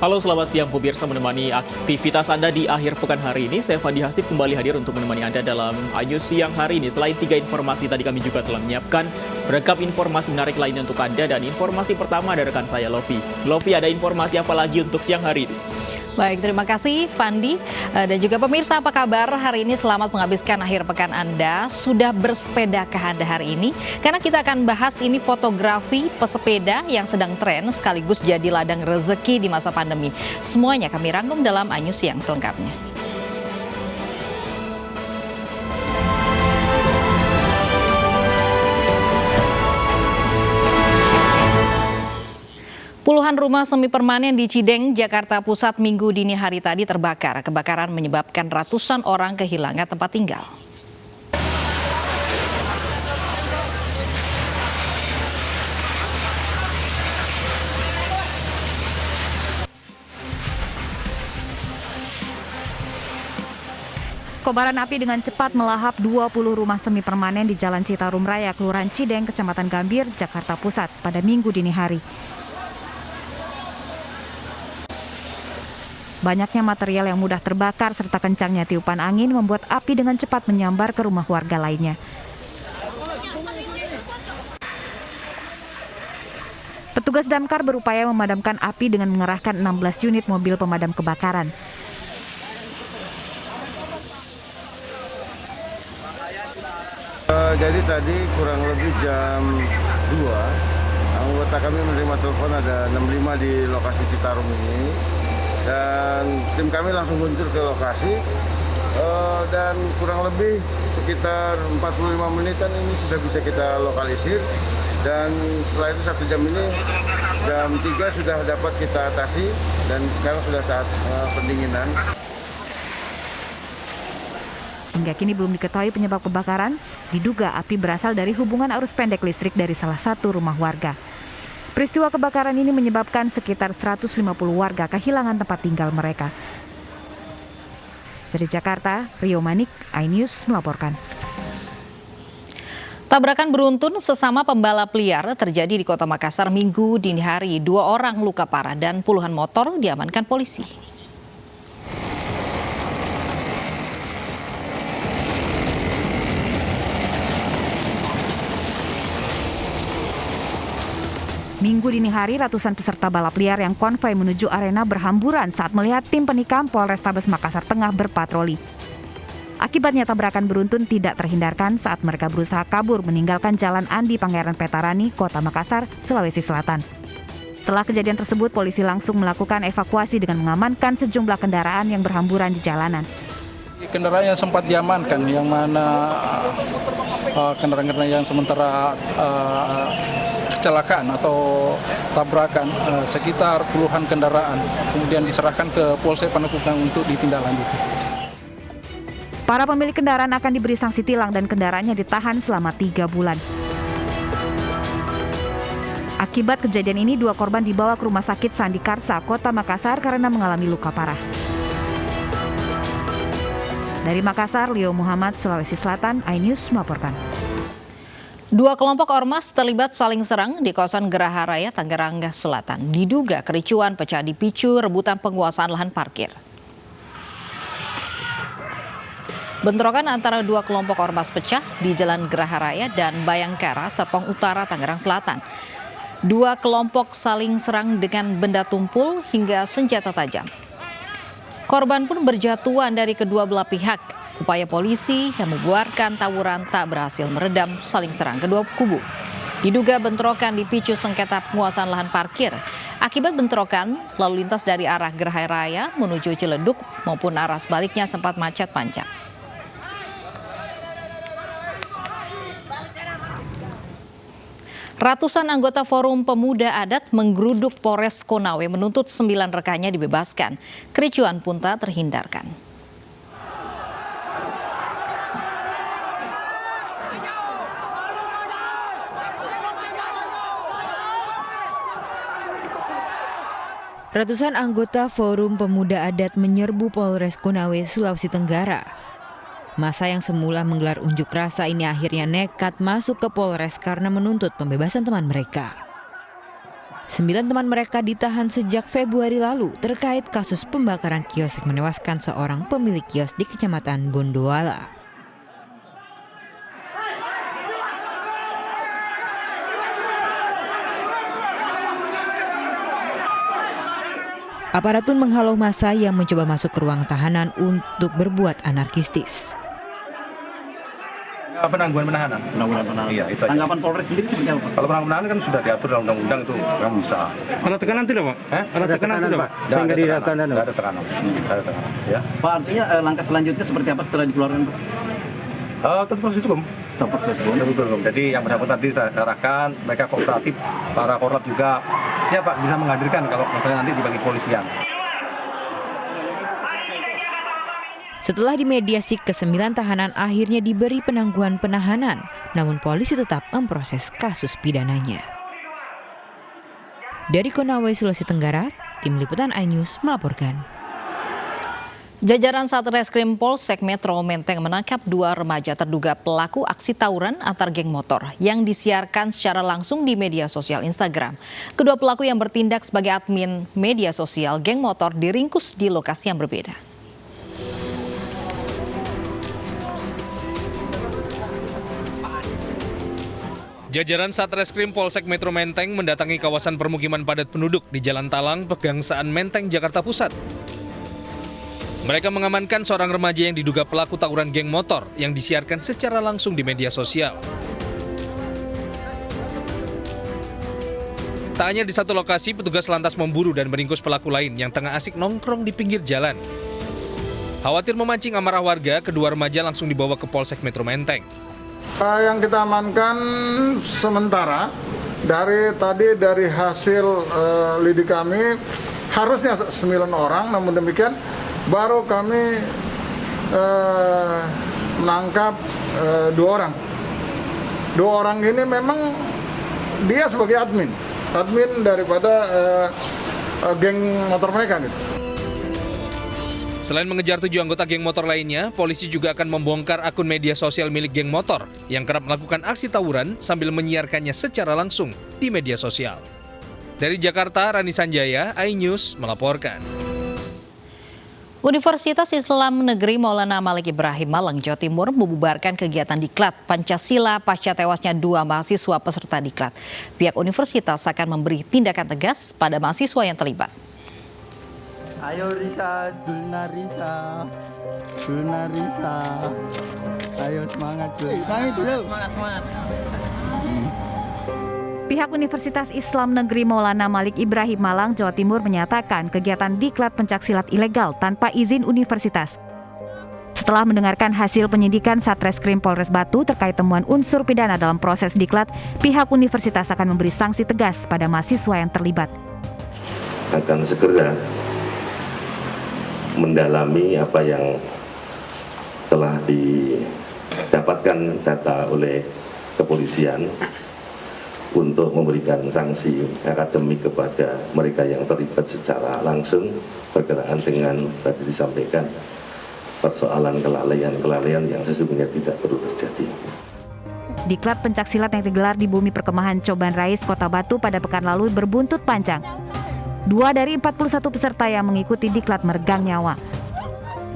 Halo, selamat siang pemirsa, menemani aktivitas Anda di akhir pekan hari ini. Saya Fandi Hasib kembali hadir untuk menemani Anda dalam Ayu Siang hari ini. Selain 3 informasi tadi, kami juga telah menyiapkan beragam informasi menarik lainnya untuk Anda. Dan informasi pertama dari rekan saya, Lofi. Lofi, ada informasi apa lagi untuk siang hari ini? Baik, terima kasih Fandi. Dan juga pemirsa, apa kabar hari ini? Selamat menghabiskan akhir pekan Anda. Sudah bersepedakah Anda hari ini? Karena kita akan bahas ini fotografi pesepeda yang sedang tren sekaligus jadi ladang rezeki di masa pandemi. Semuanya kami rangkum dalam Ayu Siang selengkapnya. Puluhan rumah semi permanen di Cideng, Jakarta Pusat Minggu dini hari tadi terbakar. Kebakaran menyebabkan ratusan orang kehilangan tempat tinggal. Kobaran api dengan cepat melahap 20 rumah semi permanen di Jalan Citarum Raya, Kelurahan Cideng, Kecamatan Gambir, Jakarta Pusat pada Minggu dini hari. Banyaknya material yang mudah terbakar serta kencangnya tiupan angin membuat api dengan cepat menyambar ke rumah warga lainnya. Petugas damkar berupaya memadamkan api dengan mengerahkan 16 unit mobil pemadam kebakaran. Jadi tadi kurang lebih jam 2, anggota kami menerima telepon ada 65 di lokasi Citarum ini. Dan tim kami langsung meluncur ke lokasi dan kurang lebih sekitar 45 menitan ini sudah bisa kita lokalisir. Dan setelah itu 1 jam ini, jam 3 sudah dapat kita atasi dan sekarang sudah saat pendinginan. Hingga kini belum diketahui penyebab kebakaran. Diduga api berasal dari hubungan arus pendek listrik dari salah satu rumah warga. Peristiwa kebakaran ini menyebabkan sekitar 150 warga kehilangan tempat tinggal mereka. Dari Jakarta, Rio Manik, iNews melaporkan. Tabrakan beruntun sesama pembalap liar terjadi di Kota Makassar Minggu dini hari. 2 orang luka parah dan puluhan motor diamankan polisi. Minggu dini hari, ratusan peserta balap liar yang konvoi menuju arena berhamburan saat melihat tim penikam Polrestabes Makassar Tengah berpatroli. Akibatnya tabrakan beruntun tidak terhindarkan saat mereka berusaha kabur meninggalkan Jalan Andi Pangeran Petarani, Kota Makassar, Sulawesi Selatan. Setelah kejadian tersebut, polisi langsung melakukan evakuasi dengan mengamankan sejumlah kendaraan yang berhamburan di jalanan. Kendaraan yang sempat diamankan, yang mana kendaraan-kendaraan yang sementara kecelakaan atau tabrakan sekitar puluhan kendaraan, kemudian diserahkan ke Polsek Panakukang untuk ditindaklanjuti. Para pemilik kendaraan akan diberi sanksi tilang dan kendaraannya ditahan selama 3 bulan. Akibat kejadian ini, 2 korban dibawa ke Rumah Sakit Sandi Karsa, Kota Makassar karena mengalami luka parah. Dari Makassar, Leo Muhammad, Sulawesi Selatan, iNews melaporkan. 2 kelompok ormas terlibat saling serang di kawasan Geraha Raya, Tangerang Selatan. Diduga kericuan pecah dipicu rebutan penguasaan lahan parkir. Bentrokan antara 2 kelompok ormas pecah di Jalan Geraha Raya dan Bayangkara, Serpong Utara, Tangerang Selatan. 2 kelompok saling serang dengan benda tumpul hingga senjata tajam. Korban pun berjatuhan dari kedua belah pihak. Upaya polisi yang membuarkan tawuran tak berhasil meredam saling serang kedua kubu. Diduga bentrokan dipicu sengketa penguasaan lahan parkir. Akibat bentrokan, lalu lintas dari arah Geraha Raya menuju Ciledug maupun arah sebaliknya sempat macet panjang. Ratusan anggota Forum Pemuda Adat menggeruduk Polres Konawe menuntut 9 rekannya dibebaskan. Kericuan pun tak terhindarkan. Ratusan anggota Forum Pemuda Adat menyerbu Polres Konawe, Sulawesi Tenggara. Massa yang semula menggelar unjuk rasa ini akhirnya nekat masuk ke Polres karena menuntut pembebasan teman mereka. 9 teman mereka ditahan sejak Februari lalu terkait kasus pembakaran kios yang menewaskan seorang pemilik kios di Kecamatan Bondoala. Aparat pun menghalau massa yang mencoba masuk ke ruang tahanan untuk berbuat anarkistis. Penangguhan penahanan. Iya, itu aja. Tanggapan Polres sendiri seperti apa? Kalau penangguhan penahanan kan sudah diatur dalam undang-undang itu, kan bisa. Ada tekanan tidak, Pak? Ada tekanan tidak, Pak? Sehingga Tidak ada tekanan. Ya. Pak, artinya langkah selanjutnya seperti apa setelah dikeluarkan, Pak? Tentu proses hukum. Jadi yang bersangkutan tadi saya arahkan, mereka kooperatif, para korlap juga siap Pak bisa menghadirkan kalau misalnya nanti dibagi polisian. Setelah dimediasi, ke-9 tahanan akhirnya diberi penangguhan penahanan, namun polisi tetap memproses kasus pidananya. Dari Konawe, Sulawesi Tenggara, Tim Liputan iNews melaporkan. Jajaran Satreskrim Polsek Metro Menteng menangkap 2 remaja terduga pelaku aksi tawuran antar geng motor yang disiarkan secara langsung di media sosial Instagram. Kedua pelaku yang bertindak sebagai admin media sosial geng motor diringkus di lokasi yang berbeda. Jajaran Satreskrim Polsek Metro Menteng mendatangi kawasan permukiman padat penduduk di Jalan Talang, Pegangsaan Menteng, Jakarta Pusat. Mereka mengamankan seorang remaja yang diduga pelaku tawuran geng motor yang disiarkan secara langsung di media sosial. Tak hanya di satu lokasi, petugas lantas memburu dan meringkus pelaku lain yang tengah asik nongkrong di pinggir jalan. Khawatir memancing amarah warga, kedua remaja langsung dibawa ke Polsek Metro Menteng. Yang kita amankan sementara dari hasil lidik kami harusnya 9 orang, namun demikian baru kami menangkap 2 orang. 2 orang ini memang dia sebagai admin daripada geng motor mereka gitu. Selain mengejar 7 anggota geng motor lainnya, polisi juga akan membongkar akun media sosial milik geng motor yang kerap melakukan aksi tawuran sambil menyiarkannya secara langsung di media sosial. Dari Jakarta, Rani Sanjaya, iNews melaporkan. Universitas Islam Negeri Maulana Malik Ibrahim Malang, Jawa Timur membubarkan kegiatan diklat Pancasila pasca tewasnya 2 mahasiswa peserta diklat. Pihak universitas akan memberi tindakan tegas pada mahasiswa yang terlibat. Ayo Risa, Julna Risa, ayo semangat Jul. Semangat. Pihak Universitas Islam Negeri Maulana Malik Ibrahim Malang, Jawa Timur menyatakan kegiatan diklat pencaksilat ilegal tanpa izin universitas. Setelah mendengarkan hasil penyidikan Satreskrim Polres Batu terkait temuan unsur pidana dalam proses diklat, pihak universitas akan memberi sanksi tegas pada mahasiswa yang terlibat. Akan segera mendalami apa yang telah didapatkan data oleh kepolisian untuk memberikan sanksi akademik kepada mereka yang terlibat secara langsung berkenaan dengan tadi disampaikan persoalan kelalaian yang sesungguhnya tidak perlu terjadi. Diklat pencaksilat yang digelar di Bumi Perkemahan Coban Rais, Kota Batu pada pekan lalu berbuntut panjang. 2 dari 41 peserta yang mengikuti diklat meregang nyawa.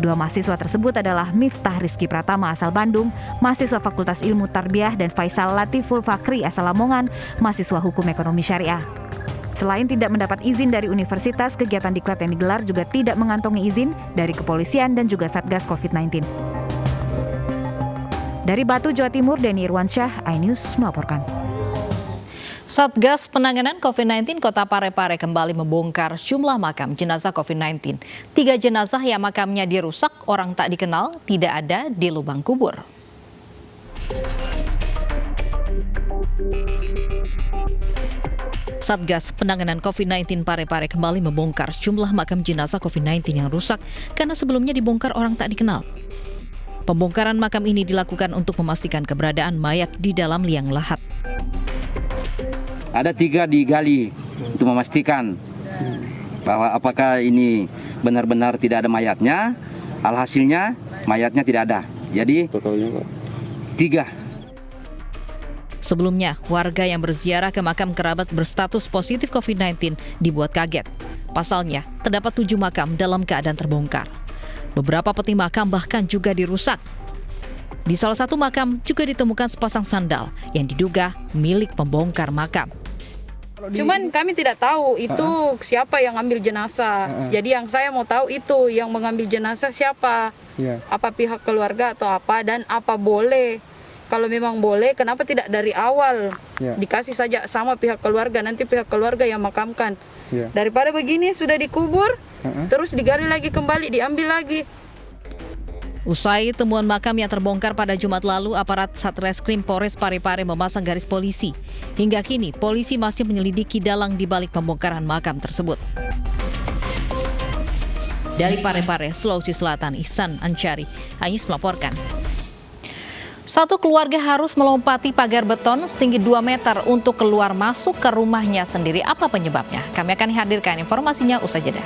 2 mahasiswa tersebut adalah Miftah Rizky Pratama asal Bandung, mahasiswa Fakultas Ilmu Tarbiyah, dan Faisal Latiful Fakri asal Lamongan, mahasiswa Hukum Ekonomi Syariah. Selain tidak mendapat izin dari universitas, kegiatan diklat yang digelar juga tidak mengantongi izin dari kepolisian dan juga Satgas COVID-19. Dari Batu, Jawa Timur, Denny Irwansyah, iNews melaporkan. Satgas Penanganan COVID-19 Kota Parepare kembali membongkar jumlah makam jenazah COVID-19. 3 jenazah yang makamnya dirusak orang tak dikenal tidak ada di lubang kubur. Satgas Penanganan COVID-19 Parepare kembali membongkar jumlah makam jenazah COVID-19 yang rusak karena sebelumnya dibongkar orang tak dikenal. Pembongkaran makam ini dilakukan untuk memastikan keberadaan mayat di dalam liang lahat. Ada 3 digali untuk memastikan bahwa apakah ini benar-benar tidak ada mayatnya. Alhasilnya mayatnya tidak ada. Jadi 3. Sebelumnya, warga yang berziarah ke makam kerabat berstatus positif COVID-19 dibuat kaget. Pasalnya, terdapat 7 makam dalam keadaan terbongkar. Beberapa peti makam bahkan juga dirusak. Di salah satu makam juga ditemukan sepasang sandal yang diduga milik pembongkar makam. Cuman kami tidak tahu itu siapa yang ambil jenazah. Jadi yang saya mau tahu itu yang mengambil jenazah siapa. Apa pihak keluarga atau apa, dan apa boleh. Kalau memang boleh, kenapa tidak dari awal dikasih saja sama pihak keluarga, nanti pihak keluarga yang makamkan. Daripada begini sudah dikubur, terus digali lagi kembali, diambil lagi. Usai temuan makam yang terbongkar pada Jumat lalu, aparat Satreskrim Polres Parepare memasang garis polisi. Hingga kini, polisi masih menyelidiki dalang di balik pembongkaran makam tersebut. Dari Parepare, Sulawesi Selatan, Ihsan Ancari, Anyus melaporkan. Satu keluarga harus melompati pagar beton setinggi 2 meter untuk keluar masuk ke rumahnya sendiri. Apa penyebabnya? Kami akan hadirkan informasinya usai jeda.